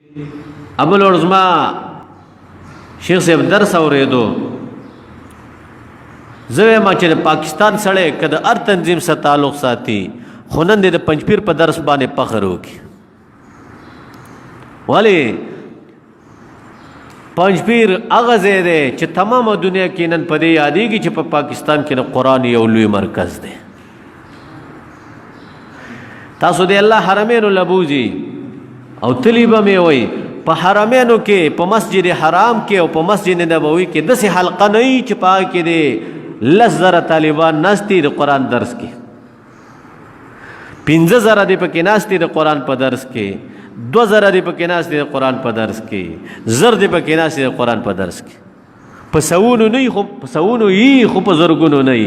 ابو العظما شیخ صاحب درس اوریدو زه ما چې پاکستان سره کده هر تنظیم سره تعلق ساتي خو نن د پنځپیر په درس باندې فخر وکي ولی پنځپیر هغه ځای دی چې تمامه دنیا کې نن په دې یادېږي چې په پاکستان کې د قرآن یو لوی مرکز دی تاسو د الله حرمینو لبوزي او تلی به مې وایي په حرمینو کې په مسجد حرام کې او په مسجد نبوي کې داسې حلقه نه وي چې په هغه کې د 10,000 طالبان ناستي د قرآن درس کې 15,000 دی پکې ناستي د قرآن په درس کې 2,000 دی پکې ناستي د قرآن په درس کې 1,000 دی پکې ناستي د قرآن په درس کې په سوونو نه خو په سوونو یي خو په زرګونو نه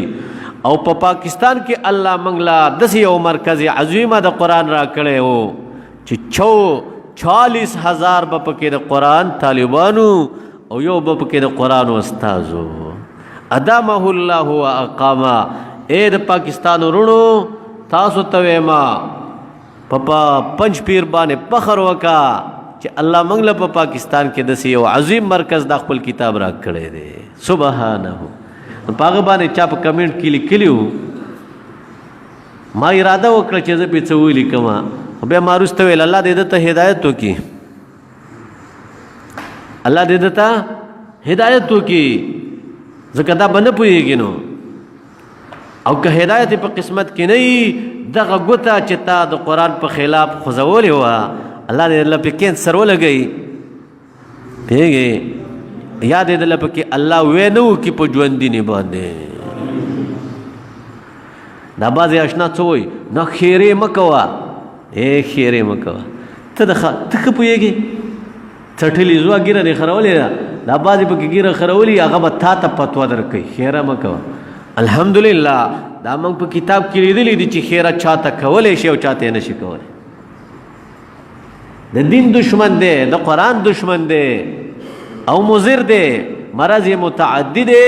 او په پاکستان کې الله منګلا داسې یو مرکز عظیمه د قرآن را کړی و چې 40,000 به پکې د قرآن طالبانو او یو به پکې د قرآن استازو ادامه الله و اقاما اے د پاکستان ورونو تاسو ته وایم په پنځپیر باندې فخر وکا چې الله موږ له په پاکستان کې داسې یو عظیم مرکز د خپل کتاب را کړی دی سبحانه په هغه باندې چا په کمنټ کې لیکلی وو ما اراده وکړه چې زه پې څه ولیکم بیا ما وروسته ویل الله دې ده ته هدایت وکړي الله دې ده ته هدایت وکړي ځکه دا به نه پوهېږي نو او که هدایت په قسمت کې نه وي دغه ګوته چې تا د قرآن په خلاف خوځولې وه الله دې دله پې کینسر ولګوي پوهېږې یا دې دله پکې الله وی نه وکړي په ژوندینې باندې دا بعضې اشنا څه وایي نه خیرې مه کوه خیرې مه کوه ته ښه پوهېږې څټلې زوا ګیره دې خرولې ده دا بعضې پکې ګیره خرولي هغه به تا ته فتوا درکوي خیره مه کوه الحمدلله دا موږ په کتاب کې لیدلی دي چې خیره چاته کولی شي او چاته یې نشي کولی د دین دشمن دی د قرآن دشمن دی او مضر دی مرض یې متعدی دی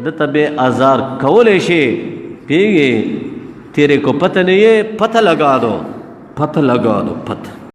دته به آزار کولی شي پوهېږې تیرے کو پتہ نہیں ہے پتہ لگا دو پتہ